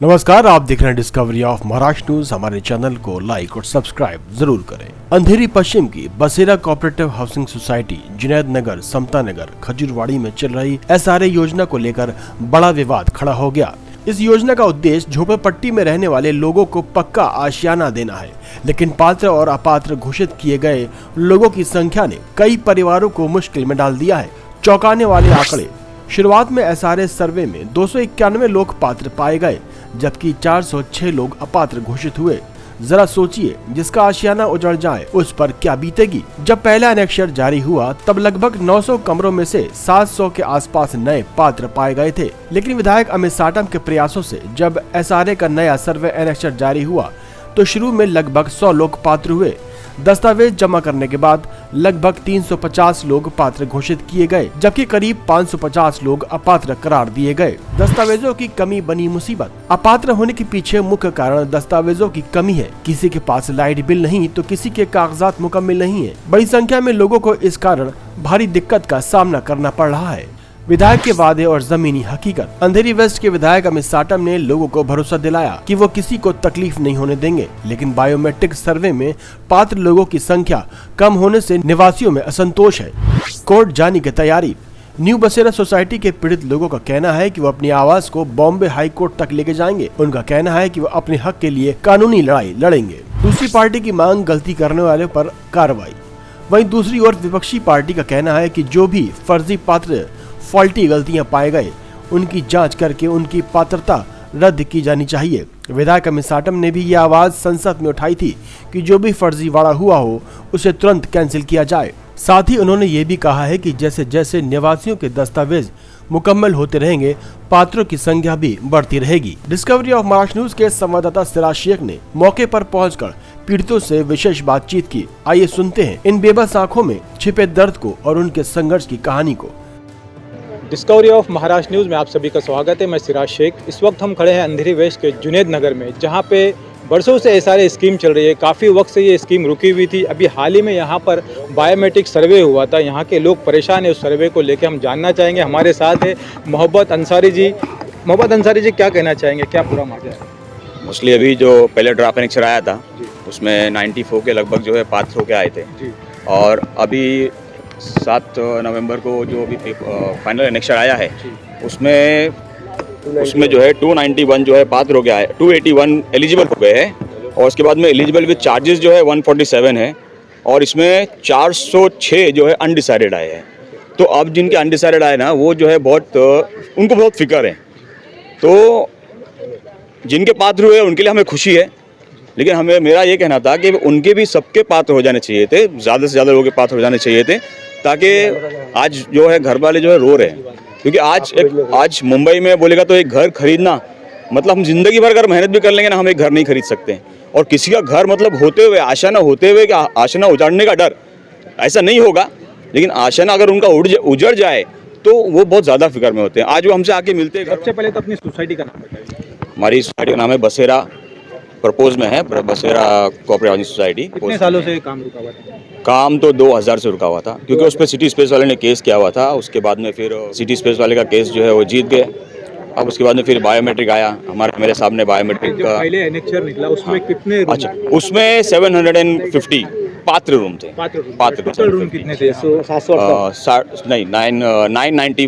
नमस्कार, आप देख रहे हैं डिस्कवरी ऑफ महाराष्ट्र न्यूज। हमारे चैनल को लाइक और सब्सक्राइब जरूर करें। अंधेरी पश्चिम की बसेरा कोऑपरेटिव हाउसिंग सोसाइटी जुनैद नगर, समता नगर, खजूरवाड़ी में चल रही SRA योजना को लेकर बड़ा विवाद खड़ा हो गया। इस योजना का उद्देश्य झोपड़पट्टी में रहने वाले लोगों को पक्का आशियाना देना है, लेकिन पात्र और अपात्र घोषित किए गए लोगों की संख्या ने कई परिवारों को मुश्किल में डाल दिया है। चौंकाने वाले आंकड़े, शुरुआत में SRA सर्वे में 291 लोग पात्र पाए गए, जबकि 406 लोग अपात्र घोषित हुए। जरा सोचिए, जिसका आशियाना उजड़ जाए उस पर क्या बीतेगी। जब पहला एनेक्शर जारी हुआ तब लगभग 900 कमरों में से 700 के आसपास नए पात्र पाए गए थे, लेकिन विधायक अमित साटम के प्रयासों से जब SRA का नया सर्वे एनेक्शर जारी हुआ तो शुरू में लगभग 100 लोग पात्र हुए। दस्तावेज जमा करने के बाद लगभग 350 लोग पात्र घोषित किए गए, जबकि करीब 550 लोग अपात्र करार दिए गए। दस्तावेजों की कमी बनी मुसीबत। अपात्र होने के पीछे मुख्य कारण दस्तावेजों की कमी है। किसी के पास लाइट बिल नहीं तो किसी के कागजात मुकम्मल नहीं है। बड़ी संख्या में लोगों को इस कारण भारी दिक्कत का सामना करना पड़ रहा है। विधायक के वादे और जमीनी हकीकत। अंधेरी वेस्ट के विधायक अमित साटम ने लोगों को भरोसा दिलाया कि वो किसी को तकलीफ नहीं होने देंगे, लेकिन बायोमेट्रिक सर्वे में पात्र लोगों की संख्या कम होने से निवासियों में असंतोष है। कोर्ट जाने की तैयारी। न्यू बसेरा सोसाइटी के पीड़ित लोगों का कहना है कि वो अपनी आवाज को बॉम्बे हाई कोर्ट तक लेके जाएंगे। उनका कहना है कि वो अपने हक के लिए कानूनी लड़ाई लड़ेंगे। दूसरी पार्टी की मांग, गलती करने वाले पर कार्रवाई। वहीं दूसरी ओर विपक्षी पार्टी का कहना है कि जो भी फर्जी पात्र फॉल्टी गलतियां पाए गए उनकी जांच करके उनकी पात्रता रद्द की जानी चाहिए। विधायक अमित साटम ने भी ये आवाज संसद में उठाई थी कि जो भी फर्जीवाड़ा हुआ हो उसे तुरंत कैंसिल किया जाए। साथ ही उन्होंने ये भी कहा है कि जैसे जैसे निवासियों के दस्तावेज मुकम्मल होते रहेंगे, पात्रों की संख्या भी बढ़ती रहेगी। डिस्कवरी ऑफ महाराष्ट्र न्यूज के संवाददाता सिराज शेख ने मौके पर पहुंचकर पीड़ितों से विशेष बातचीत की। आइए सुनते हैं इन बेबस आंखों में छिपे दर्द को और उनके संघर्ष की कहानी को। डिस्कवरी ऑफ महाराष्ट्र न्यूज़ में आप सभी का स्वागत है। मैं सिराज शेख। इस वक्त हम खड़े हैं अंधेरी वेस्ट के जुनैद नगर में, जहां पे बरसों से SRA स्कीम चल रही है। काफ़ी वक्त से ये स्कीम रुकी हुई थी। अभी हाल ही में यहाँ पर बायोमेट्रिक सर्वे हुआ था। यहाँ के लोग परेशान है उस सर्वे को लेकर। हम जानना चाहेंगे। हमारे साथ है मोहब्बत अंसारी जी। मोहब्बत अंसारी जी, क्या कहना चाहेंगे, क्या पूरा मामला है? मोस्टली अभी जो पहले ड्राफ्ट एनेक्शर आया था उसमें 94 के लगभग जो है पात्र होके आए थे, और अभी 7 नवंबर को जो अभी फाइनल एनेक्शर आया है उसमें जो है 291 जो है पात्र हो गया है, 281 एलिजिबल हो गए हैं, और उसके बाद में एलिजिबल विद चार्जेस जो है 147 है, और इसमें 406 जो है अनडिसाइडेड आए हैं। तो अब जिनके अनडिसाइडेड आए ना, वो जो है उनको बहुत फिक्र है। तो जिनके पात्र हुए उनके लिए हमें खुशी है, लेकिन मेरा ये कहना था कि उनके भी सबके पात्र हो जाने चाहिए थे, ज़्यादा से ज़्यादा लोगों के पात्र हो जाने चाहिए थे, ताकि आज जो है घर वाले जो है रो रहे हैं। क्योंकि आज मुंबई में बोलेगा तो एक घर खरीदना मतलब हम जिंदगी भर अगर मेहनत भी कर लेंगे ना, हम एक घर नहीं खरीद सकते। और किसी का घर मतलब होते हुए, आशाना होते हुए कि आशाना उजाड़ने का डर, ऐसा नहीं होगा। लेकिन आशाना अगर उनका उजड़ जाए तो वो बहुत ज़्यादा फिक्र में होते हैं। आज वो हमसे आके मिलते हैं। सबसे पहले तो अपनी सोसाइटी का नाम बताइए। हमारी सोसाइटी का नाम है बसेरा, प्रपोज में है बसेरा कोऑपरेटिव हाउसिंग सोसाइटी। कितने सालों से काम रुका हुआ था? काम तो 2000 से रुका हुआ था, क्योंकि उस पर सिटी स्पेस वाले ने केस किया हुआ था। उसके बाद में फिर सिटी स्पेस वाले का केस जो है वो जीत गए। अब उसके बाद में फिर बायोमेट्रिक आया, मेरे सामने बायोमेट्रिक का पहले एनेक्शर निकला, उसमें कितने रूम? अच्छा, उसमें 750 पात्र रूम थे। पात्र रूम कितने थे? 700 नहीं, 990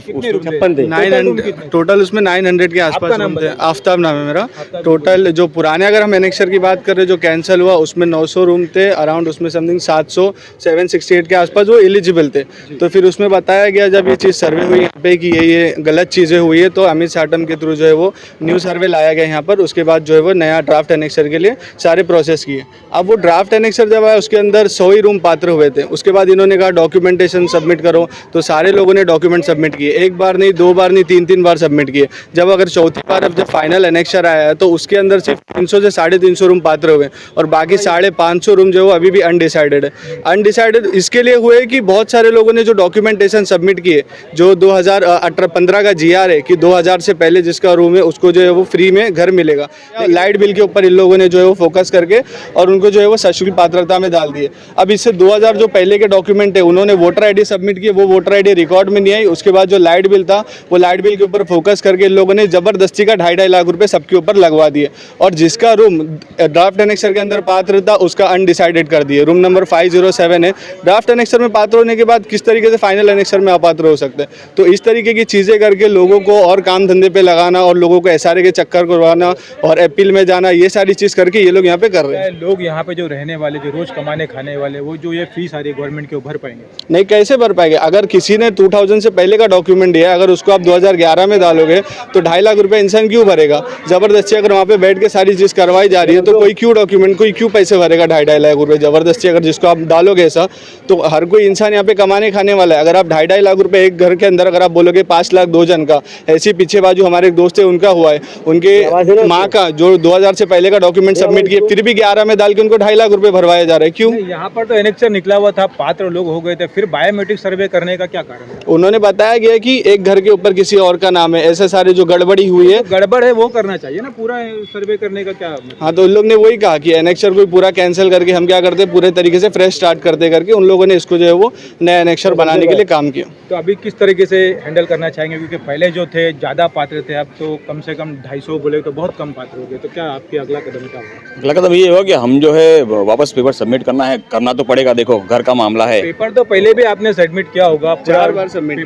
टोटल उसमें 900 के आसपास रूम थे। आफ्ताब नाम है मेरा। टोटल जो पुराने, अगर हम एनेक्शर की बात कर रहे हैं जो कैंसिल हुआ, उसमें 900 रूम थे अराउंड। उसमें समथिंग 768 के आसपास वो एलिजिबल थे। तो फिर उसमें बताया गया जब ये चीज़ सर्वे हुई यहाँ पे कि ये गलत चीज़ें हुई है, तो अमित साटम के थ्रू जो है वो न्यू सर्वे लाया गया यहाँ पर। उसके बाद जो है वो नया ड्राफ्ट एनेक्शर के लिए सारे प्रोसेस किए। अब वो ड्राफ्ट एनेक्शर जब आया उसके अंदर 100 ही रूम पात्र हुए थे। उसके बाद इन्होंने कहा डॉक्यूमेंटेशन सबमिट करो, तो सारे लोगों ने डॉक्यूमेंट सबमिट किए। एक बार नहीं, 2 बार नहीं, 3 बार सबमिट किए। जब अगर चौथी बार अब जब फाइनल एनेक्शर आया है तो उसके अंदर सिर्फ 300 से 350 रूम पात्र हुए, और बाकी 550 रूम जो है वो अभी भी अनडिसाइडेड है। अनडिसाइडेड इसके लिए हुए कि बहुत सारे लोगों ने जो डॉक्यूमेंटेशन सबमिट किए, जो 2015 का GR है कि 2000 से पहले जिसका रूम है उसको जो है वो फ्री में घर मिलेगा। लाइट बिल के ऊपर इन लोगों ने जो है वो फोकस करके और उनको जो है वो सशुल्क पात्रता में डाल दिए। अब इससे 2000 जो पहले के डॉक्यूमेंट है उन्होंने वोटर आईडी सबमिट किए, वो वोटर आईडी रिकॉर्ड में नहीं आई। उसके बाद जो लाइट बिल था वो लाइट बिल के ऊपर फोकस करके इन लोगों ने ज़बरदस्ती का 2.5 लाख रुपए सबके ऊपर लगवा दिए, और जिसका रूम ड्राफ्ट एनेक्सर के अंदर पात्र था उसका अनडिसाइडेड कर दिए। रूम नंबर 507 है। ड्राफ्ट एनेक्सर में पात्र होने के बाद किस तरीके से फाइनल एनेक्सर में अपात्र हो सकते हैं? तो इस तरीके की चीज़ें करके लोगों को और काम धंधे पे लगाना और लोगों को एसआरए के चक्कर करवाना और अपील में जाना, ये सारी चीज़ करके ये लोग यहाँ पे कर रहे हैं। लोग यहाँ पे जो रहने वाले, जो रोज कमाने खाने वाले, वो जो ये फीस आ रही है गवर्नमेंट के भर पाएंगे? नहीं, कैसे भर पाएंगे? अगर किसी ने 2000 से पहले का डॉक्यूमेंट दिया, अगर उसको आप 2011 में डालोगे तो 2.5 लाख रुपए इंसान क्यों भरेगा? जबरदस्ती अगर वहाँ पे बैठ के सारी चीज़ करवाई जा रही है तो कोई क्यों डॉक्यूमेंट, कोई क्यों पैसे भरेगा 2.5 लाख रुपए? जबरदस्ती अगर जिसको आप डालोगे ऐसा, तो हर कोई इंसान यहाँ पे कमाने खाने वाला है। अगर आप 2.5 लाख रुपए एक घर के अंदर अगर आप बोलोगे 5 लाख 2 जन का, ऐसी पीछे बाजू हमारे एक दोस्त है उनका हुआ है, उनके माँ का जो 2000 से पहले का डॉक्यूमेंट सबमिट किए फिर भी 11 में डाल के उनको 2.5 लाख रुपए भरवाया जा रहा है। क्यों? यहाँ पर तो एनेक्सर निकला हुआ था, पात्र लोग हो गए थे, फिर बायोमेट्रिक सर्वे करने का क्या कारण है? उन्होंने बताया गया कि एक घर के ऊपर किसी और का नाम है, ऐसे सारे जो गड़बड़ी हुई है। गड़बड़ है वो करना चाहिए ना, पूरा सर्वे करने का क्या? हाँ, तो उन लोग ने वही कहा कि एनेक्सर को पूरा कैंसिल करके हम क्या करते, पूरे तरीके से फ्रेश स्टार्ट करते करके उन लोगों ने इसको जो है वो नया एनेक्सर बनाने के लिए काम किया। तो अभी किस तरीके से हैंडल करना चाहेंगे? क्योंकि पहले जो थे ज़्यादा पात्र थे, अब तो कम से कम 250 बोले तो बहुत कम पात्र हो गए। तो क्या आपके अगला कदम क्या होगा? अगला कदम ये होगा कि हम जो है वापस पेपर सबमिट करना तो पड़ेगा। देखो घर का मामला है। पेपर तो पहले भी आपने सबमिट किया होगा, 4 बार सबमिट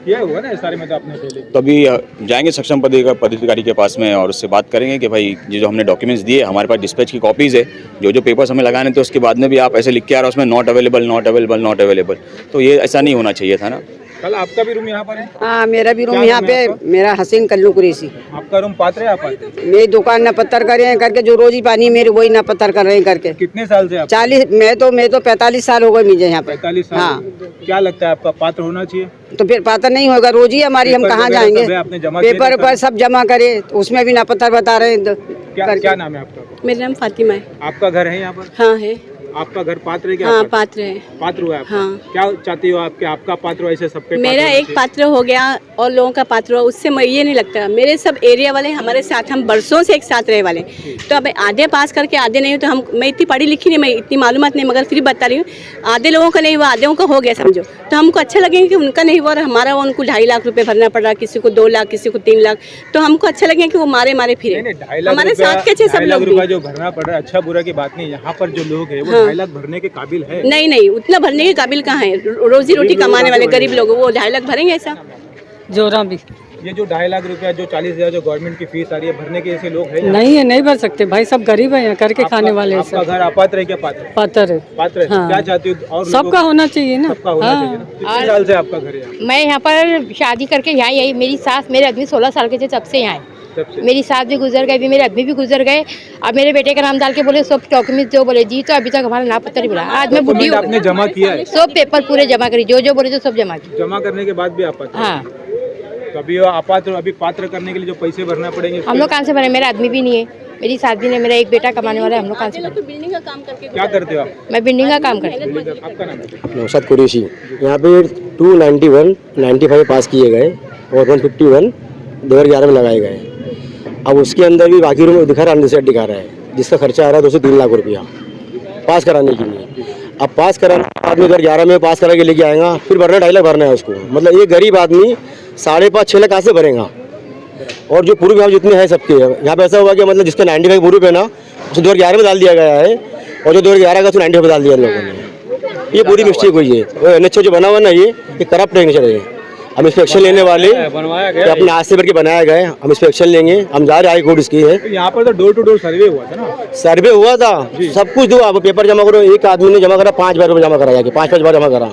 किया होगा ना सारे में, तो आपने पहले। तो अभी जाएंगे सक्षम पदाधिकारी के पास में और उससे बात करेंगे कि भाई ये जो हमने डॉक्यूमेंट्स दिए, हमारे पास डिस्पैच की कॉपीज़ है, जो पेपर्स हमें लगाने थे उसके बाद में भी आप ऐसे लिख के आ रहे हो उसमें नॉट अवेलेबल। तो ये ऐसा नहीं होना चाहिए था ना। कल आपका भी रूम यहाँ पर है? हाँ, मेरा भी रूम यहाँ पे। मेरा हसीन कल्लू कुरैशी। आपका रूम पात्र है? आप मेरी दुकान न पत्थर कर रहे हैं करके, जो रोजी पानी मेरे वही न पत्थर कर रहे हैं करके। कितने साल से आप? 40। मैं तो 45 साल हो गए मुझे यहाँ पे। 45 साल? हाँ। क्या लगता है आपका पात्र होना चाहिए? तो फिर पात्र नहीं होगा, रोजी हमारी, हम कहाँ जाएंगे? पेपर पर सब जमा करे, उसमें भी न पत्थर बता रहे हैं। क्या नाम है आपका? मेरा नाम फातिमा है। आपका घर है यहाँ पर? हाँ है। आपका घर पात्र है क्या? हाँ पात्र है। पात्र हुआ है आपका? हाँ। क्या चाहती हो आपके, आपका पात्र ऐसे सबके? मेरा एक पात्र हो गया और लोगों का पात्र हुआ, उससे मैं ये नहीं लगता। मेरे सब एरिया वाले हमारे साथ, हम बरसों से एक साथ रहे वाले, तो अब आधे पास करके आधे नहीं, तो हम, मैं इतनी पढ़ी लिखी नहीं, मैं इतनी मालूमात नहीं, मगर फिर बता रही हूँ आधे लोगों का नहीं हुआ, आधे का हो गया समझो, तो हमको अच्छा लगेगा कि उनका नहीं हुआ और हमारा उनको 2.5 लाख रुपए भरना पड़ रहा, किसी को 2 लाख, किसी को 3 लाख, तो हमको अच्छा लगेगा कि वो मारे फिरे। हमारे साथ कैसे सब लोग जो भरना पड़ रहा है, अच्छा बुरा की बात नहीं, यहाँ पर जो लोग है वो 2.5 लाख भरने के काबिल है? नहीं, उतना भरने के काबिल कहाँ है? रोजी रोटी कमाने वाले गरीब लोग वो 2.5 लाख भरेंगे ऐसा? जोरा भी ये जो 2.5 लाख रुपया, जो 40,000 जो गवर्नमेंट की फीस आ रही है, भरने के ऐसे लोग हैं? नहीं है, नहीं भर सकते भाई, सब गरीब है, यहाँ करके खाने वाले हैं। आपका घर अपात्र है क्या? पात्र? पात्र है। पात्र है। हाँ। क्या चाहती हो? और सबका होना चाहिए ना। सबका होना चाहिए ना। कितने साल से आपका घर है? मैं यहाँ पर शादी करके यहाँ आई। मेरी सास, मेरे आदमी 16 साल के थे तब से यहाँ आए। मेरी सास भी गुजर गई, मेरे आदमी भी गुजर गए। अब मेरे बेटे का नाम डाल के बोले सब डॉक्यूमेंट जो बोले जी, तो अभी तक हमारा नाम पत्र नहीं बोला। आज मैं बुढ़ी हूँ। आपने जमा किया है? सब पेपर पूरे जमा करी, जो बोले तो सब जमा की। जमा करने के बाद भी आप? हाँ। तो अभी अपात्र, अभी पात्र करने के लिए जो पैसे भरना पड़ेंगे हम लोग कहाँ से भरे? मेरा आदमी भी नहीं है, मेरी शादी ने, मेरा एक बेटा कमाने वाला है, हम लोग कहाँ से भरे? बिल्डिंग का काम करके। क्या करते हो आप? मैं बिल्डिंग का काम करती हूँ। आपका नाम है? नौशाद कुरैशी। यहाँ पे 291, 95 पास किए गए और 151 2011 में लगाए गए। अब उसके अंदर भी बाकी रूम दिखा रहा है, अनडिसाइड दिखा रहा है, जिसका खर्चा आ रहा है 2 से 3 लाख रुपया पास कराने के लिए। अब पास कराने के बाद में 2011 में पास करा के लेके आएगा, फिर भरना 2.5 लाख भरना है उसको। मतलब ये गरीब आदमी 5.5-6 लाख कहाँ से भरेगा? और जो पूर्व यहाँ जितने हैं सबके, यहाँ पे ऐसा हुआ कि मतलब जिसका 95 पूर्व है ना, उसे 2011 में डाल दिया गया है, और जो 2011 का उसको 95 में डाल दिया लोगों ने। ये पूरी मिस्टेक हुई है। और एनएचओ जो बना हुआ ना, ये करप्ट है। चाहिए हम इस पर एक्शन लेने वाले, अपने हाथ से भर के बनाया गया है, हम इस पर एक्शन लेंगे। हम जा रहे हाई कोर्ट इसकी है। यहाँ पर तो डोर टू डोर सर्वे हुआ था ना? सर्वे हुआ था, सब कुछ दो, आप पेपर जमा करो। एक आदमी ने जमा करा 5 बार जमा करा, जाके 5 बार जमा करा,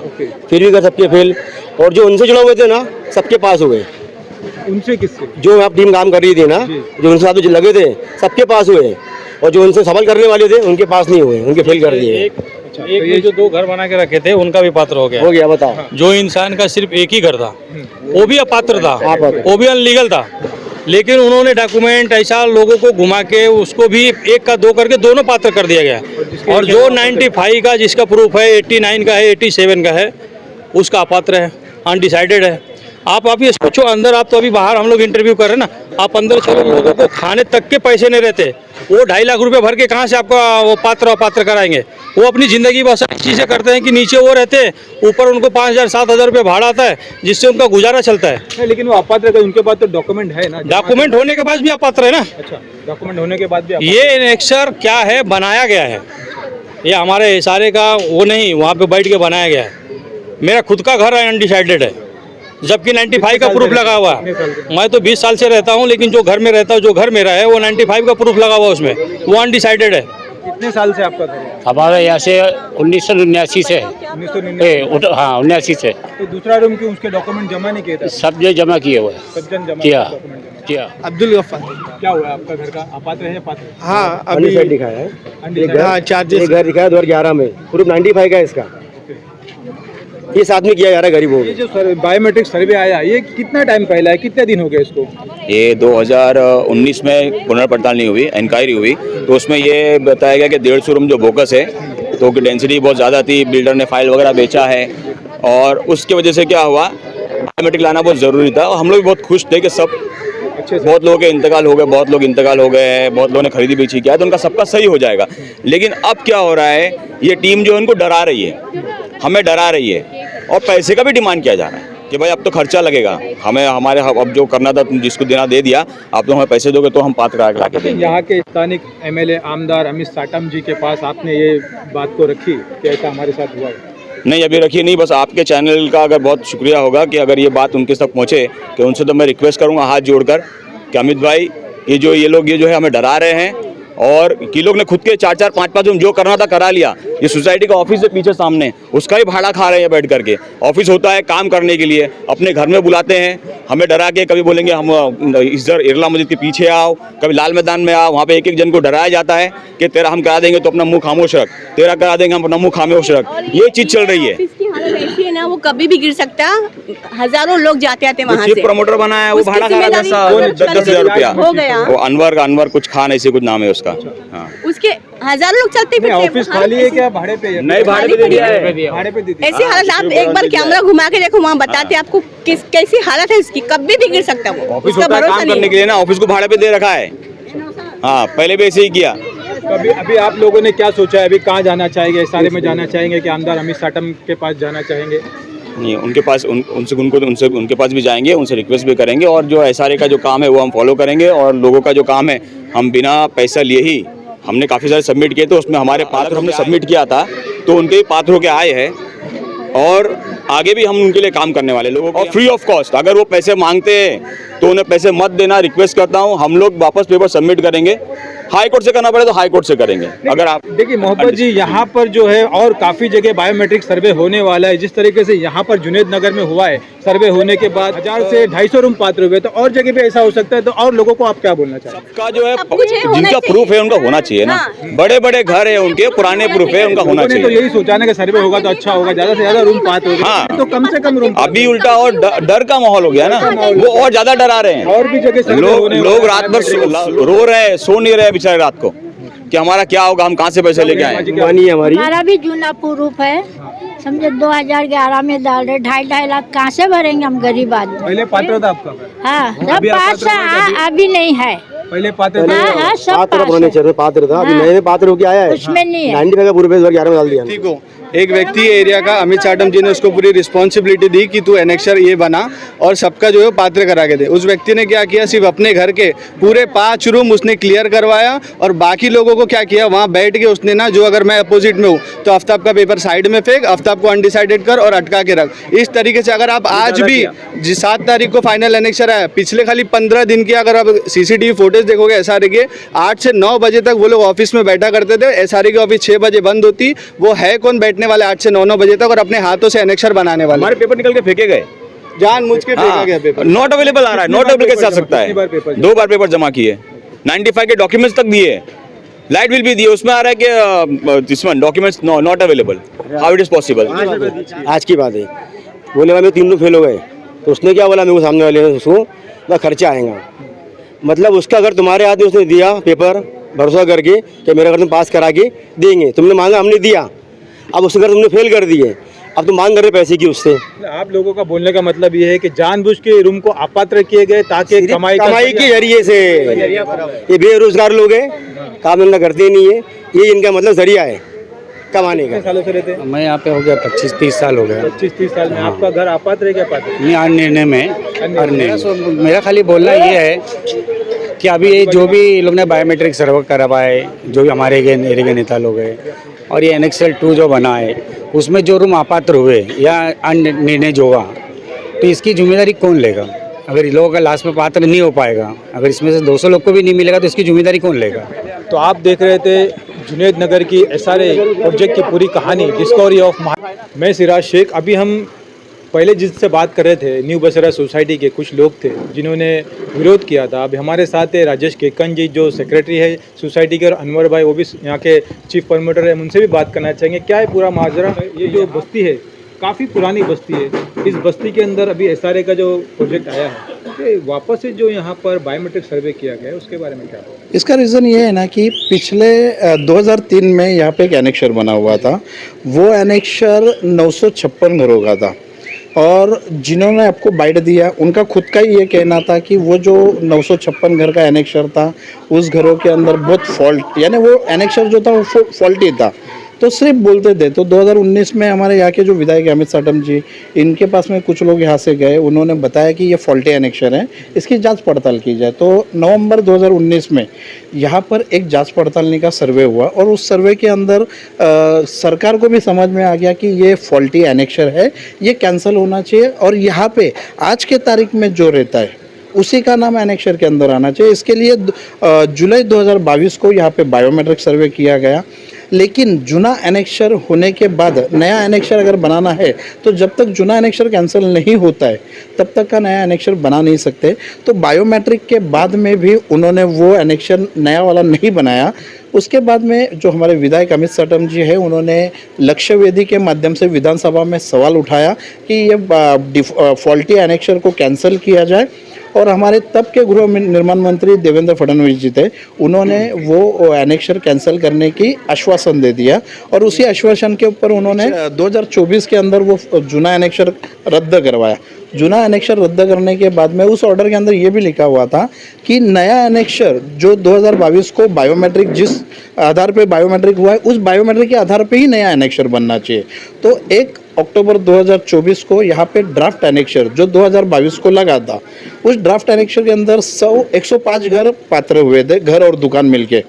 फिर भी कर सबके फेल। और जो उनसे जुड़े हुए थे ना, सबके पास हो गए। उनसे किससे? जो आप टीम काम कर रही थी ना, जो उनसे साथ लगे थे, सबके पास हुए। और जो उनसे सवाल करने वाले थे, उनके पास नहीं हुए, उनके फेल कर दिए। एक ने जो 2 घर बना के रखे थे उनका भी पात्र हो गया। बताओ। जो इंसान का सिर्फ एक ही घर था वो भी अपात्र था, वो भी अनलीगल था, लेकिन उन्होंने डॉक्यूमेंट ऐसा लोगों को घुमा के उसको भी 1 का 2 करके दोनों पात्र कर दिया गया। और जो 95 का जिसका प्रूफ है, 89 का है, 87 का है, उसका अपात्र है, अनडिसाइडेड है। आप अभी सोचो अंदर, आप तो अभी बाहर हम लोग इंटरव्यू कर रहे हैं ना, आप अंदर चलो, लोगों को खाने तक के पैसे नहीं रहते, वो 2.5 लाख रुपए भर के कहाँ से आपका वो पात्र कराएंगे। वो अपनी ज़िंदगी बहुत सारी चीज़ें करते हैं कि नीचे वो रहते हैं, ऊपर उनको 5,000-7,000 रुपये भाड़ा आता है, जिससे उनका गुजारा चलता है। लेकिन वो अपात्र है, उनके पास तो डॉक्यूमेंट है ना। डॉक्यूमेंट होने के बाद भी अपात्र है ना। अच्छा, डॉक्यूमेंट होने के बाद भी ये एनेक्सर क्या है, बनाया गया है, ये हमारे इशारे का वो नहीं, वहाँ पे बैठ के बनाया गया है। मेरा खुद का घर है अनडिसाइडेड है, जबकि 95 का प्रूफ लगा हुआ है। मैं तो 20 साल से रहता हूँ, लेकिन जो घर में रहता हूँ, जो घर मेरा है वो 95 का प्रूफ लगा हुआ है उसमें, वो अनडिसाइडेड है। कितने साल से आपका घर है? हमारे यहाँ से 1979 से 1999। हाँ 79 से। तो दूसरा रूम क्यों, उसके डॉक्यूमेंट जमा नहीं किए थे? सब जो जमा किए हुए हैं, सब जन जमा किया document जमा। किया। अब्दुल गफ्फार। क्या हुआ आपका घर का, अपात्र है या पात्र? हाँ अभी अभी दिखाया है, Undecided। हाँ ये चार्जेस घर दिखाया 2011 में, प्रूफ 95 का है इसका, इस आदमी किया जा रहा है गरीबों ये जो बायोमेट्रिक सर्वे आया, ये कितना टाइम पहले है, कितने दिन हो गए इसको? ये 2019 में पुनर्पड़ताल नहीं हुई, इंक्वायरी हुई, तो उसमें ये बताया गया कि 150 रूम जो बोकस है, तो की डेंसिटी बहुत ज़्यादा थी, बिल्डर ने फाइल वगैरह बेचा है, और उसकी वजह से क्या हुआ, बायोमेट्रिक लाना बहुत ज़रूरी था। और हम लोग भी बहुत खुश थे कि सब बहुत लोगों के इंतकाल हो गए, बहुत लोग इंतकाल हो गए हैं, बहुत लोगों ने खरीदी बेची किया, तो उनका सबका सही हो जाएगा। लेकिन अब क्या हो रहा है, ये टीम जो है उनको डरा रही है, हमें डरा रही है, और पैसे का भी डिमांड किया जा रहा है कि भाई अब तो खर्चा लगेगा, हमें हमारे अब जो करना था तुम जिसको देना दे दिया, आप तो हमें पैसे दोगे तो हम पात्र करा के देंगे। यहाँ के स्थानिक एमएलए आमदार अमित साटम जी के पास आपने ये बात को रखी कि ऐसा हमारे साथ हुआ है? नहीं, अभी रखिए नहीं, बस आपके चैनल का अगर बहुत शुक्रिया होगा कि अगर ये बात उनके तक पहुँचे, कि उनसे तो मैं रिक्वेस्ट करूँगा हाथ जोड़कर कि अमित भाई, ये लोग जो है हमें डरा रहे हैं, और कि लोग ने खुद के 4-4, 5-5 रूम जो करना था करा लिया। ये सोसाइटी का ऑफिस है पीछे सामने, उसका ही भाड़ा खा रहे हैं बैठ करके। ऑफिस होता है काम करने के लिए, अपने घर में बुलाते हैं, हमें डरा के, कभी बोलेंगे हम इधर इरला मस्जिद के पीछे आओ, कभी लाल मैदान में आओ, वहाँ पे एक एक जन को डराया जाता है कि तेरा हम करा देंगे तो अपना मुंह खामोश रख, तेरा करा देंगे हम अपना मुंह खामोश रख। ये चीज़ चल रही है। इसकी हालत ऐसी है ना, वो कभी भी गिर सकता, हज़ारों लोग जाते आते वहाँ चीफ से। प्रमोटर बना है, वो उसकी भाड़ा खा रहा जिम्मेदारी 10,000 रुपया हो गया। वो अनवर कुछ खान ऐसे कुछ नाम है उसका। हाँ, उसके हज़ारों लोग चलते फिरते हैं। ऑफिस खाली है क्या, भाड़े पे है? नहीं, भाड़े पे दे दिया है, भाड़े पे दे दिया। ऐसी हालत, आप एक बार कैमरा घुमा के देखो, वहाँ बताते आपको कैसी हालत है उसकी, कभी भी गिर सकता वो। ऑफिस उसका होता है भरोसा काम नहीं करने के लिए ना, ऑफिस को भाड़े पे दे रखा है। हाँ, पहले भी ऐसे ही किया। अभी आप लोगों ने क्या सोचा है, अभी कहाँ जाना चाहेंगे? सारे में जाना चाहेंगे कि आमदार अमित साटम के पास जाना चाहेंगे? नहीं, उनके पास उनके पास भी जाएंगे, उनसे रिक्वेस्ट भी करेंगे, और जो एसआरए का जो काम है वो हम फॉलो करेंगे, और लोगों का जो काम है हम बिना पैसा लिए ही, हमने काफ़ी सारे सबमिट किए थे, उसमें हमारे पात्र हमने सबमिट किया था, तो उनके पात्र होके आए हैं, और आगे भी हम उनके लिए काम करने वाले लोगों को फ्री ऑफ कॉस्ट। अगर वो पैसे मांगते हैं तो उन्हें पैसे मत देना, रिक्वेस्ट करता हूँ। हम लोग वापस पेपर सबमिट करेंगे, हाई कोर्ट से करना पड़े तो हाई कोर्ट से करेंगे। अगर आप देखिए मोहब्बत जी, यहाँ पर जो है और काफ़ी जगह बायोमेट्रिक सर्वे होने वाला है, जिस तरीके से यहाँ पर जुनैद नगर में हुआ है, सर्वे होने के बाद 1000 से 250 रूम पात्र हुए, तो और जगह पे ऐसा हो सकता है, तो और लोगों को आप क्या बोलना चाहेंगे? सबका जो है, सब कुछ है, होना जिनका चाहिए। प्रूफ है उनका होना चाहिए ना। बड़े बड़े घर है उनके, पुराने प्रूफ है उनका होना लोगों ने तो चाहिए। यही सोचा ना कि सर्वे होगा तो अच्छा होगा, ज़्यादा से ज़्यादा रूम पात्र होगा, हाँ। तो कम से कम रूम। अभी उल्टा और डर का माहौल हो गया ना, वो और ज्यादा डरा रहे हैं। और भी जगह सर्वे होने लोग वाला है, रात भर रो रहे हैं, सो नहीं रहे बेचारे रात को, कि हमारा क्या होगा, हम कहाँ से पैसे लेके आए। मानी हमारी हमारा भी जूना प्रूफ है, समझे 2011 में डाल रहे, 2.5 लाख कहाँ से भरेंगे हम गरीब आदमी। पहले पात्र था आपका? हाँ, सब अभी आप पास पात्र हो है, अभी नहीं है। पहले पात्र था? हाँ हाँ, सब पात्र पास होने है, चाहिए, पात्र था, अभी नए पात्र होके आया है, उसमें नहीं है। 95 का प्रूफ 2011 में डाल दिया। ठीक हो, एक व्यक्ति एरिया का अमित साटम जी ने उसको पूरी रिस्पॉन्सिबिलिटी दी कि तू एनेक्सर ये बना और सबका जो है पात्र करा के दे। उस व्यक्ति ने क्या किया, सिर्फ अपने घर के पूरे 5 रूम उसने क्लियर करवाया, और बाकी लोगों को क्या किया, वहाँ बैठ के उसने ना, जो अगर मैं अपोजिट में हूँ तो आफ्ताब का पेपर साइड में फेंक, आफ्ताब को अनडिसाइडेड कर और अटका के रख। इस तरीके से अगर आप आज भी 7 तारीख को फाइनल एनेक्सर आया, पिछले खाली 15 दिन की अगर आप सीसीटीवी फुटेज देखोगे एसआरए के, 8 से 9 बजे तक वो लोग ऑफिस में बैठा करते थे। एसआरए की ऑफिस 6 बजे बंद होती। वो है कौन बैठने वाले 8 से 9 बजे तक और अपने हाथों से एनेक्सर बनाने वाले? हमारे पेपर निकल के फेंके गए, जानबूझ के फेंका गया पेपर। नॉट अवेलेबल आ रहा है, नॉट अवेलेबल कैसे आ सकता है? 2 बार पेपर जमा किए, 95 के डॉक्यूमेंट्स तक दिए, लाइट बिल भी दिए, उसमें आ रहा है कि this one documents not available, how it is possible? आज की बात है, बोले मेरे 3 लोग फेल हो गए, तो उसने क्या बोला मेरे को, सामने वाले ने, उसको खर्चा आएगा, मतलब उसका अगर तुम्हारे हाथ में उसने दिया पेपर भरोसा करके कि मेरा अगर तुम पास करा के देंगे, तुमने मांगा, हमने दिया, अब उसके घर तुमने फेल कर दिए, अब तो मांग कर रहे पैसे की उससे। आप लोगों का बोलने का मतलब ये है कि जानबूझ के रूम को अपात्र किए गए ताकि कमाई के जरिए से, ये बेरोजगार लोग हैं, काम धंधा करते नहीं है, ये इनका मतलब जरिया है कमाने का। सालों से रहते हैं? मैं यहाँ पे हो गया 25-30 साल हो गया। 25-30 साल में आपका घर अपात्र है क्या पात्र? नहीं, अन्य में मेरा खाली बोलना ये है कि अभी जो भी लोग ने बायोमेट्रिक सर्वे करवाए, जो भी हमारे एरिया के नेता लोग हैं, और ये एनेक्सल 2 जो बना है उसमें जो रूम अपात्र हुए या अन्य निर्णय जो हुआ, तो इसकी जिम्मेदारी कौन लेगा? अगर लोगों का लास्ट में पात्र नहीं हो पाएगा, अगर इसमें से 200 लोग को भी नहीं मिलेगा तो इसकी जिम्मेदारी कौन लेगा? तो आप देख रहे थे जुनैद नगर की SRA प्रोजेक्ट की पूरी कहानी, डिस्कवरी ऑफ मैं सिराज शेख। अभी हम पहले जिससे बात कर रहे थे न्यू बसेरा सोसाइटी के कुछ लोग थे जिन्होंने विरोध किया था। अभी हमारे साथ है राजेश केकन जी जो सेक्रेटरी है सोसाइटी के, और अनवर भाई वो भी यहाँ के चीफ प्रमोटर है, उनसे भी बात करना चाहेंगे। क्या है पूरा माजरा? ये जो बस्ती है काफ़ी पुरानी बस्ती है, इस बस्ती के अंदर अभी SRA का जो प्रोजेक्ट आया है कि वापस से जो यहाँ पर बायोमेट्रिक सर्वे किया गया है उसके बारे में क्या है? इसका रीज़न ये है ना कि पिछले 2003 में यहाँ पे एक एनेक्शर बना हुआ था। वो एनेक्शर 956 घरों का था, और जिन्होंने आपको बाइट दिया उनका खुद का ही ये कहना था कि वो जो 956 घर का एनेक्शर था उस घरों के अंदर बहुत फॉल्ट, यानी वो एनेक्शर जो था वो फॉल्टी था, तो सिर्फ बोलते थे। तो 2019 में हमारे यहाँ के जो विधायक अमित साटम जी, इनके पास में कुछ लोग यहाँ से गए, उन्होंने बताया कि ये फॉल्टी एनेक्शर है, इसकी जांच पड़ताल की जाए। तो नवंबर 2019 में यहाँ पर एक जांच पड़ताल का सर्वे हुआ, और उस सर्वे के अंदर सरकार को भी समझ में आ गया कि ये फॉल्टी एनेक्शर है, ये कैंसिल होना चाहिए, और यहाँ पे आज के तारीख में जो रहता है उसी का नाम एनेक्शर के अंदर आना चाहिए। इसके लिए जुलाई 2022 को यहाँ पे बायोमेट्रिक सर्वे किया गया, लेकिन जुना एनेक्शर होने के बाद नया एनेक्शर अगर बनाना है तो जब तक जुना एनेक्शर कैंसिल नहीं होता है तब तक का नया एनेक्शर बना नहीं सकते। तो बायोमेट्रिक के बाद में भी उन्होंने वो एनेक्शर नया वाला नहीं बनाया। उसके बाद में जो हमारे विधायक अमित साटम जी है, उन्होंने लक्ष्य वेदी के माध्यम से विधानसभा में सवाल उठाया कि ये फॉल्टी एनेक्शर को कैंसिल किया जाए, और हमारे तब के गृह निर्माण मंत्री देवेंद्र फडणवीस जी थे, उन्होंने वो एनेक्शर कैंसिल करने की आश्वासन दे दिया, और उसी आश्वासन के ऊपर उन्होंने 2024 के अंदर वो जुना एनेक्शर रद्द करवाया। जुना एनेक्शर रद्द करने के बाद में उस ऑर्डर के अंदर ये भी लिखा हुआ था कि नया एनेक्शर जो 2022 को बायोमेट्रिक, जिस आधार पे बायोमेट्रिक हुआ है उस बायोमेट्रिक के आधार पे ही नया एनेक्शर बनना चाहिए। तो 1 अक्टूबर 2024 को यहाँ पे ड्राफ्ट एनेक्शर जो 2022 को लगा था, उस ड्राफ्ट एनेक्शर के अंदर 105 घर पात्र हुए थे, घर और दुकान मिलके।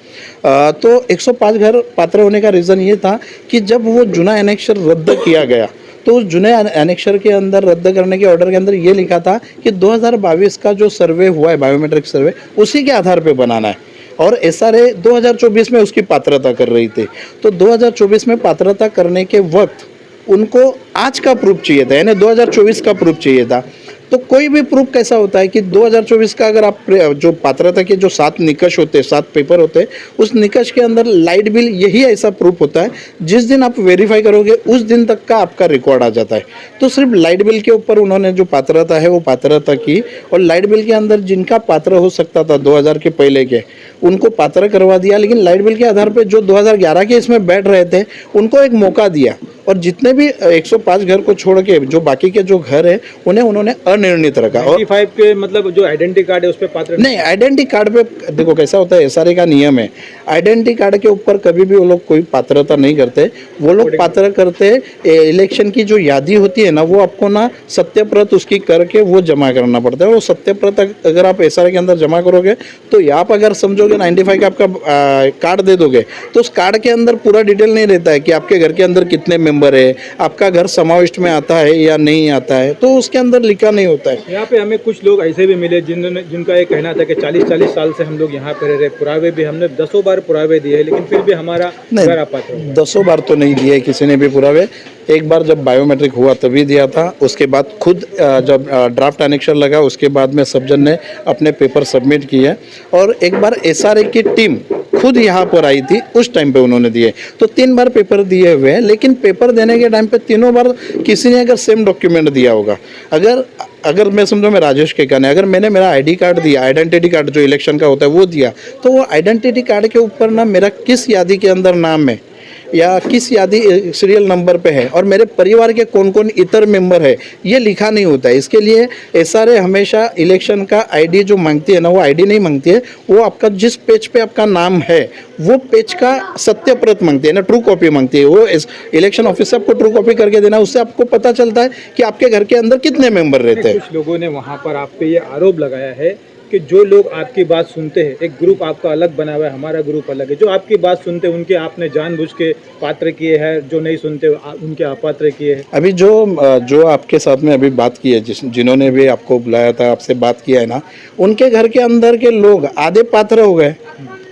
तो 105 घर पात्र होने का रीज़न ये था कि जब वो जुना एनेक्शर रद्द किया गया तो उस जुने एनेक्शर के अंदर रद्द करने के ऑर्डर के अंदर ये लिखा था कि 2022 का जो सर्वे हुआ है बायोमेट्रिक सर्वे, उसी के आधार पे बनाना है, और SRA 2024 में उसकी पात्रता कर रही थी। तो 2024 में पात्रता करने के वक्त उनको आज का प्रूफ चाहिए था, यानी 2024 का प्रूफ चाहिए था। तो कोई भी प्रूफ कैसा होता है कि 2024 का अगर आप जो पात्रता के जो 7 निकष होते हैं, 7 पेपर होते हैं, उस निकष के अंदर लाइट बिल यही ऐसा प्रूफ होता है, जिस दिन आप वेरीफाई करोगे उस दिन तक का आपका रिकॉर्ड आ जाता है। तो सिर्फ लाइट बिल के ऊपर उन्होंने जो पात्रता है वो पात्रता की, और लाइट बिल के अंदर जिनका पात्र हो सकता था 2000 के पहले के, उनको पात्र करवा दिया, लेकिन लाइट बिल के आधार पर जो 2011 के इसमें बैठ रहे थे उनको एक मौका दिया, और जितने भी 105 घर को छोड़ के जो बाकी के जो घर है उन्हें उन्होंने अनिर्णित रखा। और 95 के मतलब जो आइडेंटिटी कार्ड है उस पे पात्र नहीं, आइडेंटिटी कार्ड पे देखो कैसा होता है, SRA का नियम है, आइडेंटिटी कार्ड के ऊपर कभी भी वो लोग कोई पात्रता नहीं करते। वो लोग पात्र करते इलेक्शन की जो यादी होती है ना, वो आपको ना सत्यप्रत उसकी करके वो जमा करना पड़ता है। वो सत्यप्रत अगर आप SRA के अंदर जमा करोगे तो आप अगर समझोगे 95 का आपका कार्ड दे दोगे तो उस कार्ड के अंदर पूरा डिटेल नहीं रहता है कि आपके घर के अंदर कितने मेंबर है, आपका घर समाविष्ट में आता है या नहीं आता है, तो उसके अंदर लिखा नहीं होता है। यहाँ पे हमें कुछ लोग ऐसे भी मिले जिनका ये कहना था कि 40 साल से हम लोग यहाँ पे रह रहे, पुरावे भी हमने 10 बार पुरावे दिए, लेकिन फिर भी हमारा घर आपात्र हुआ। 10 बार तो नहीं दिए किसी ने भी पुरावे, एक बार जब बायोमेट्रिक हुआ तभी दिया था। उसके बाद खुद जब ड्राफ्ट एनेक्शर लगा उसके बाद में सब जन ने अपने पेपर सबमिट किए, और एक बार SRA की टीम खुद यहाँ पर आई थी, उस टाइम पे उन्होंने दिए। तो 3 बार पेपर दिए हुए हैं, लेकिन पेपर देने के टाइम पे तीनों बार किसी ने अगर सेम डॉक्यूमेंट दिया होगा, अगर मैं समझो मैं राजेश केकन है, अगर मैंने मेरा ID कार्ड दिया, आइडेंटिटी कार्ड जो इलेक्शन का होता है वो दिया, तो वो आइडेंटिटी कार्ड के ऊपर ना मेरा किस यादी के अंदर नाम है या किस यादी सीरियल नंबर पे है और मेरे परिवार के कौन कौन इतर मेंबर है, ये लिखा नहीं होता है। इसके लिए SRA हमेशा इलेक्शन का ID जो मांगती है ना, वो ID नहीं मांगती है, वो आपका जिस पेज पे आपका नाम है वो पेज का सत्य प्रत मांगती है ना, ट्रू कॉपी मांगती है। वो इलेक्शन ऑफिसर आपको ट्रू कॉपी करके देना, उससे आपको पता चलता है कि आपके घर के अंदर कितने मेंबर रहते हैं। कुछ लोगों ने वहाँ पर आप पे ये आरोप लगाया है कि जो लोग आपकी बात सुनते हैं, एक ग्रुप आपका अलग बना हुआ है, हमारा ग्रुप अलग है, जो आपकी बात सुनते हैं उनके आपने जानबूझ के पात्र किए हैं, जो नहीं सुनते उनके अपात्र किए हैं। अभी जो आपके साथ में अभी बात की है, जिन्होंने भी आपको बुलाया था, आपसे बात किया है ना, उनके घर के अंदर के लोग आधे पात्र हो गए।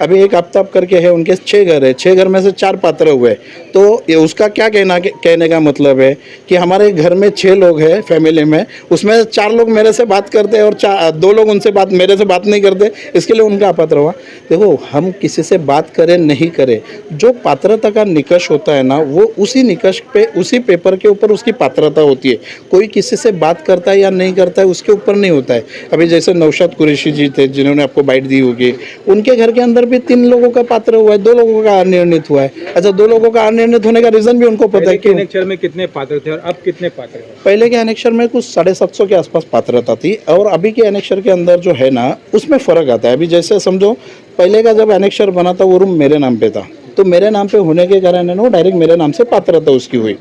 अभी एक आफ्ताब करके है, उनके 6 घर है, 6 घर में से 4 पात्र हुए। तो ये उसका क्या कहने का मतलब है कि हमारे घर में 6 लोग हैं फैमिली में, उसमें 4 लोग मेरे से बात करते हैं और 2 लोग उनसे मेरे से बात नहीं करते, इसके लिए उनका अपात्र हुआ। देखो, हम किसी से बात करें नहीं करें, जो पात्रता का निकष होता है ना, वो उसी निकष पे, उसी पेपर के ऊपर उसकी पात्रता होती है। कोई किसी से बात करता है या नहीं करता है उसके ऊपर नहीं होता है। अभी जैसे नौशाद कुरैशी जी थे जिन्होंने आपको बाइट दी होगी, उनके घर के अंदर भी 3 लोगों का पात्र हुआ है, 2 लोगों का अनिर्णित हुआ है। अच्छा, 2 लोगों का अनिर्णित होने का रीजन भी उनको पता है कि एनेक्चर में कितने पात्र थे और अब कितने पात्र हैं? पहले के एनेक्चर में कुछ 750 के आसपास पात्रता थी और अभी के एनेक्चर के अंदर जो है ना, उसमें फ़र्क आता है। अभी जैसे समझो, पहले का जब एनेक्चर बना था वो रूम मेरे नाम पे था, तो मेरे नाम पे होने के कारण है ना, वो डायरेक्ट मेरे नाम से पात्रता उसकी हुई,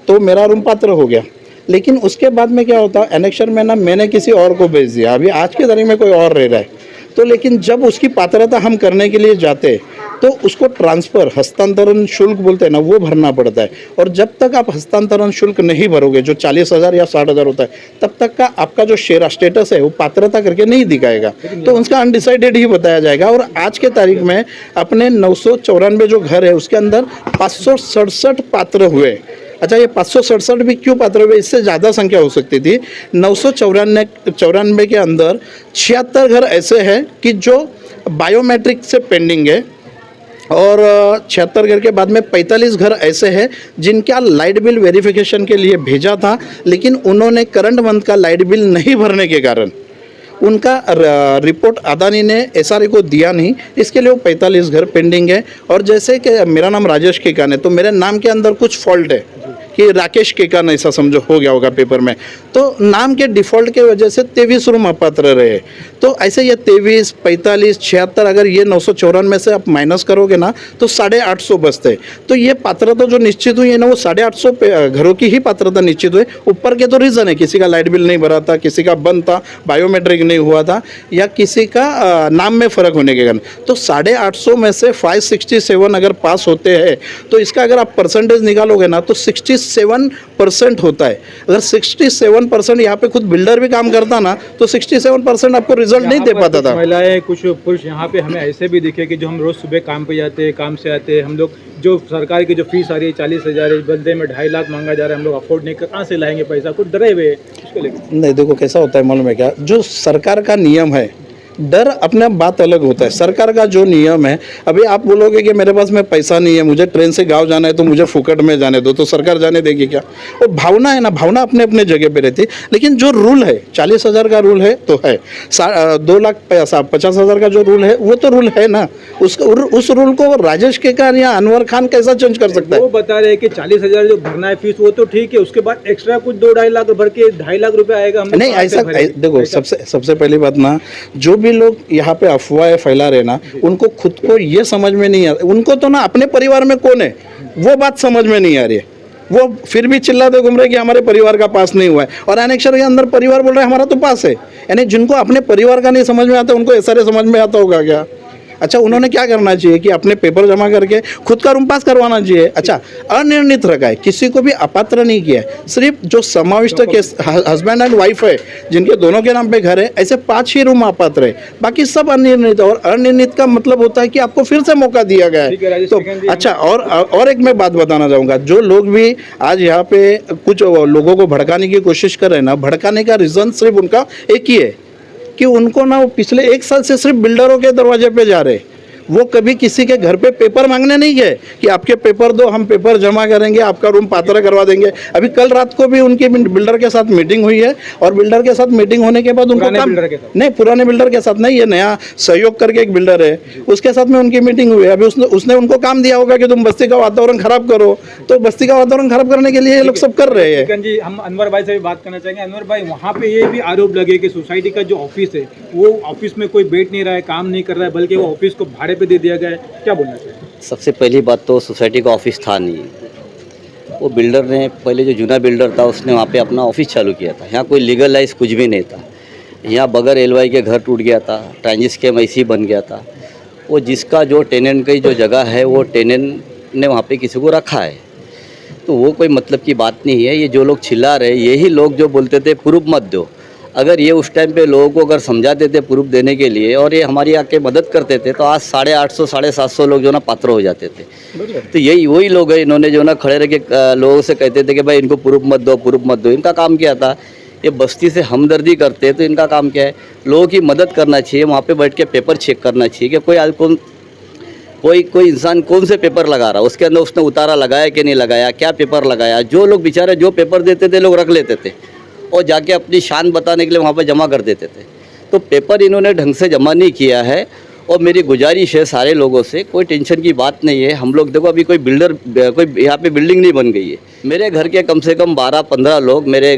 तो मेरा रूम पात्र हो गया। लेकिन उसके बाद में क्या होता है, एनेक्चर में ना मैंने किसी और को भेज दिया, अभी आज के तारीख में कोई और रह रहा है, तो लेकिन जब उसकी पात्रता हम करने के लिए जाते तो उसको ट्रांसफ़र, हस्तांतरण शुल्क बोलते हैं ना, वो भरना पड़ता है। और जब तक आप हस्तांतरण शुल्क नहीं भरोगे, जो 40,000 या 60,000 होता है, तब तक का आपका जो शेयर स्टेटस है वो पात्रता करके नहीं दिखाएगा, तो उसका अनडिसाइडेड ही बताया जाएगा। और आज के तारीख में अपने 994 जो घर है उसके अंदर 567 पात्र हुए। अच्छा, ये 567 भी क्यों पात्र हुए, इससे ज़्यादा संख्या हो सकती थी। 994 के अंदर 76 घर ऐसे हैं कि जो बायोमेट्रिक से पेंडिंग है और 76 घर के बाद में 45 घर ऐसे हैं जिनका लाइट बिल वेरिफिकेशन के लिए भेजा था, लेकिन उन्होंने करंट मंथ का लाइट बिल नहीं भरने के कारण उनका रिपोर्ट अदानी ने SRA को दिया नहीं, इसके लिए वो 45 घर पेंडिंग है। और जैसे कि मेरा नाम राजेश केकान है, तो मेरे नाम के अंदर कुछ फॉल्ट है कि राकेश केकान ऐसा समझो हो गया होगा पेपर में, तो नाम के डिफ़ॉल्ट के वजह से 23 रूम अपात्र रहे। तो ऐसे ये 23, 45, 76, अगर ये 994 में से आप माइनस करोगे ना तो 850 बचते। तो ये पात्रता जो निश्चित हुई है ना, वो 850 घरों की ही पात्रता निश्चित हुई। ऊपर के तो रीज़न है, किसी का लाइट बिल नहीं भरा था, किसी का बंद था, बायोमेट्रिक नहीं हुआ था, या किसी का नाम में फ़र्क होने के कारण। तो 850 में से 567 अगर पास होते हैं तो इसका अगर आप परसेंटेज निकालोगे ना तो 67% होता है। अगर 67% यहाँ पे खुद बिल्डर भी काम करता ना तो 67% आपको रिजल्ट नहीं दे पाता था। महिलाएं, कुछ पुरुष यहाँ पे हमें ऐसे भी दिखे कि जो हम रोज़ सुबह काम पे जाते हैं, काम से आते हैं, हम लोग जो सरकार की जो फीस आ रही है 40,000, बंदे में 2.5 लाख मांगा जा रहा है, हम लोग अफोर्ड नहीं कर, कहाँ से लाएंगे पैसा, कुछ डरे हुए इसको लेकर। नहीं, देखो कैसा होता है मालूम है क्या, जो सरकार का नियम है, डर अपने बात अलग होता है। सरकार का जो नियम है, अभी आप बोलोगे कि मेरे पास में पैसा नहीं है, मुझे ट्रेन से गांव जाना है तो मुझे फुकट में जाने दो, तो सरकार जाने देगी क्या? वो भावना है ना, भावना अपने अपने जगह पे रहती है। लेकिन जो रूल है, 40,000 का रूल है तो है, 2,50,000 का जो रूल है वो तो रूल है ना, उस रूल को राजेश केकान या अनवर खान कैसा चेंज कर सकता है? वो बता रहे हैं कि 40,000 जो भरना है फीस वो तो ठीक है, उसके बाद एक्स्ट्रा कुछ 2-2.5 लाख भर के 2.5 लाख रुपए आएगा। नहीं, ऐसा देखो, सबसे पहली बात ना, जो भी लोग यहाँ पे अफवाहें फैला रहे ना, उनको खुद को ये समझ में नहीं आ रहा, उनको तो ना अपने परिवार में कौन है वो बात समझ में नहीं आ रही है। वो फिर भी चिल्लाते घूम रहे कि हमारे परिवार का पास नहीं हुआ है, और एनेक्चर के अंदर परिवार बोल रहे हैं हमारा तो पास है। यानी जिनको अपने परिवार का नहीं समझ में आता उनको SRA समझ में आता होगा क्या? अच्छा, उन्होंने क्या करना चाहिए कि अपने पेपर जमा करके खुद का रूम पास करवाना चाहिए। अच्छा, अनिर्णित रखा है, किसी को भी अपात्र नहीं किया है, सिर्फ जो समाविष्ट के हस्बैंड एंड वाइफ है जिनके दोनों के नाम पे घर है, ऐसे 5 ही रूम अपात्र है, बाकी सब अनिर्णित। और अनिर्णित का मतलब होता है कि आपको फिर से मौका दिया गया है। तो अच्छा, और एक मैं बात बताना चाहूँगा, जो लोग भी आज यहाँ पे कुछ लोगों को भड़काने की कोशिश कर रहे हैं ना, भड़काने का रीज़न सिर्फ उनका एक ही है कि उनको ना वो पिछले 1 साल से सिर्फ बिल्डरों के दरवाजे पे जा रहे, वो कभी किसी के घर पे पेपर मांगने नहीं गए कि आपके पेपर दो, हम पेपर जमा करेंगे, आपका रूम पात्र करवा देंगे। अभी कल रात को भी उनकी बिल्डर के साथ मीटिंग हुई है और बिल्डर के साथ मीटिंग होने के बाद उनको काम नहीं, पुराने बिल्डर के साथ नहीं, ये नया सहयोग करके एक बिल्डर है, उसके साथ में उनकी मीटिंग हुई है। अभी उसने उनको काम दिया होगा कि तुम बस्ती का वातावरण खराब करो, तो बस्ती का वातावरण खराब करने के लिए ये लोग सब कर रहे हैं। जी, हम अनवर भाई से भी बात करना चाहेंगे। अनवर भाई, वहाँ पे ये भी आरोप लगे कि सोसाइटी का जो ऑफिस है वो ऑफिस में कोई बैठ नहीं रहा है, काम नहीं कर रहा है, बल्कि वो ऑफिस को भाड़े पे दे दिया गया है, क्या बोलना चाहिए? सबसे पहली बात तो सोसाइटी का ऑफिस था नहीं, वो बिल्डर ने, पहले जो जूना बिल्डर था उसने वहाँ पे अपना ऑफिस चालू किया था। यहाँ कोई लीगलाइज कुछ भी नहीं था, यहाँ बगैर एलवाई के घर टूट गया था, ट्रांजिट स्कीम ऐसी बन गया था। वो जिसका जो टेनेंट की जो जगह है वो टेनेंट ने वहाँ पे किसी को रखा है, तो वो कोई मतलब की बात नहीं है। ये जो लोग चिल्ला रहे, यही लोग जो बोलते थे प्रूफ मत दो, अगर ये उस टाइम पे लोगों को अगर समझाते थे प्रूफ देने के लिए और ये हमारी आके मदद करते थे, तो आज 850 750 लोग जो ना पात्र हो जाते थे। तो यही वही लोग हैं, इन्होंने जो ना खड़े रह के लोगों से कहते थे कि भाई इनको प्रूफ मत दो, प्रूफ मत दो। इनका काम क्या था? ये बस्ती से हमदर्दी करते हैं, तो इनका काम क्या है? लोगों की मदद करना चाहिए, वहाँ पे बैठ के पेपर चेक करना चाहिए कि कोई इंसान कौन से पेपर लगा रहा, उसके अंदर उसने उतारा लगाया कि नहीं लगाया, क्या पेपर लगाया। जो लोग बेचारे जो पेपर देते थे लोग रख लेते थे और जाके अपनी शान बताने के लिए वहाँ पर जमा कर देते थे। तो पेपर इन्होंने ढंग से जमा नहीं किया है। और मेरी गुजारिश है सारे लोगों से, कोई टेंशन की बात नहीं है। हम लोग देखो, अभी कोई यहाँ पे बिल्डिंग नहीं बन गई है। मेरे घर के कम से कम 12-15 लोग मेरे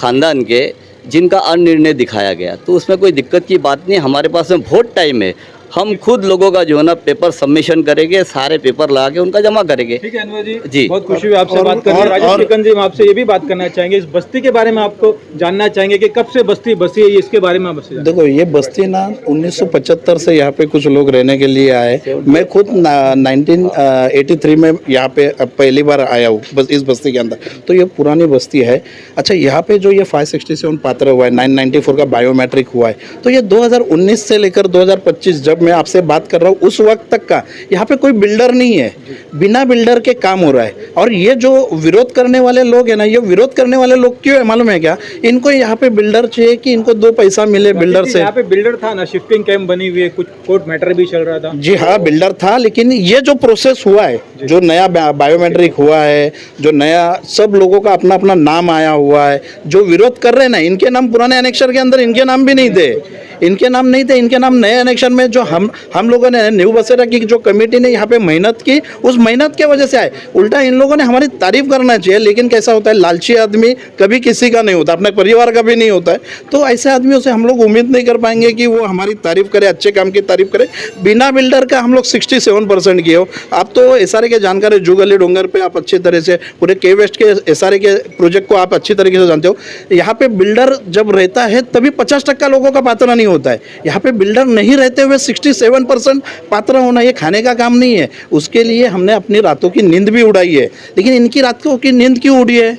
ख़ानदान के जिनका अनिर्णय दिखाया गया, तो उसमें कोई दिक्कत की बात नहीं। हमारे पास में बहुत टाइम है, हम खुद लोगों का जो है ना पेपर सबमिशन करेंगे, सारे पेपर लगा के उनका जमा करेंगे। ठीक है अनवर जी, बहुत खुशी हुई आपसे बात करके। राजेश चिकन जी, हम आपसे ये भी बात करना चाहेंगे, इस बस्ती के बारे में आपको जानना चाहेंगे कि कब से बस्ती बसी है, इसके बारे में बस्ती। देखो, ये बस्ती ना 1975 से यहाँ पे कुछ लोग रहने के लिए आए। मैं खुद 1983 में यहाँ पे पहली बार आया हूँ बस इस बस्ती के अंदर। तो ये पुरानी बस्ती है। अच्छा, यहाँ पे जो ये 567 पात्र हुआ है, 994 का बायोमेट्रिक हुआ है, तो ये 2019 से लेकर 2025 जब मैं आपसे बात कर रहा हूँ उस वक्त तक का यहाँ पे कोई बिल्डर नहीं है, बिना बिल्डर के काम हो रहा है। और ये जो विरोध करने वाले लोग हैं ना, ये विरोध करने वाले लोग क्यों है मालूम है क्या? इनको यहाँ पे बिल्डर चाहिए कि इनको 2 पैसा मिले बिल्डर से। यहाँ पे बिल्डर था ना, शिफ्टिंग कैंप बनी हुई है, कुछ कोर्ट मैटर भी चल रहा था। जी हाँ, बिल्डर था, लेकिन ये जो प्रोसेस हुआ है, जो नया बायोमेट्रिक हुआ है, जो नया सब लोगों का अपना अपना नाम आया हुआ है, जो विरोध कर रहे हैं ना, इनके नाम पुराने एनेक्शर के अंदर इनके नाम भी नहीं थे, इनके नाम नहीं थे। इनके नाम नए एनेक्शन में जो हम लोगों ने न्यू बसेरा की जो कमेटी ने यहाँ पे मेहनत की, उस मेहनत के वजह से आए। उल्टा इन लोगों ने हमारी तारीफ करना चाहिए, लेकिन कैसा होता है, लालची आदमी कभी किसी का नहीं होता, अपने परिवार का भी नहीं होता है। तो ऐसे आदमियों से हम लोग उम्मीद नहीं कर पाएंगे कि वो हमारी तारीफ करे, अच्छे काम की तारीफ करे। बिना बिल्डर का हम लोग 67% किए हो। आप तो SRA के जानकार है, जुगली डोंगर पे आप अच्छी तरह से पूरे के वेस्ट के SRA के प्रोजेक्ट को आप अच्छी तरीके से जानते हो। यहाँ पे बिल्डर जब रहता है तभी 50% लोगों का पात्र नहीं होता है। यहाँ पे बिल्डर नहीं रहते हुए 67% पात्र होना, ये खाने का काम नहीं है। उसके लिए हमने अपनी रातों की नींद भी उड़ाई है। लेकिन इनकी रातों की नींद क्यों उड़ी है?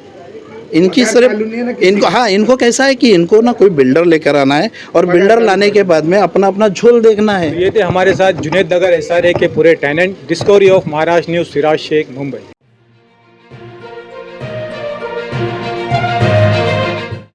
इनकी सिर्फ इनको कैसा है कि इनको ना कोई बिल्डर लेकर आना है और बिल्डर लाने के बाद में अपना अपना झोल देखना है। ये थे हमारे साथ जुनैद नगर SRA के पूरे tenant. Discovery of Maharashtra news, Siraj Shaikh, Mumbai.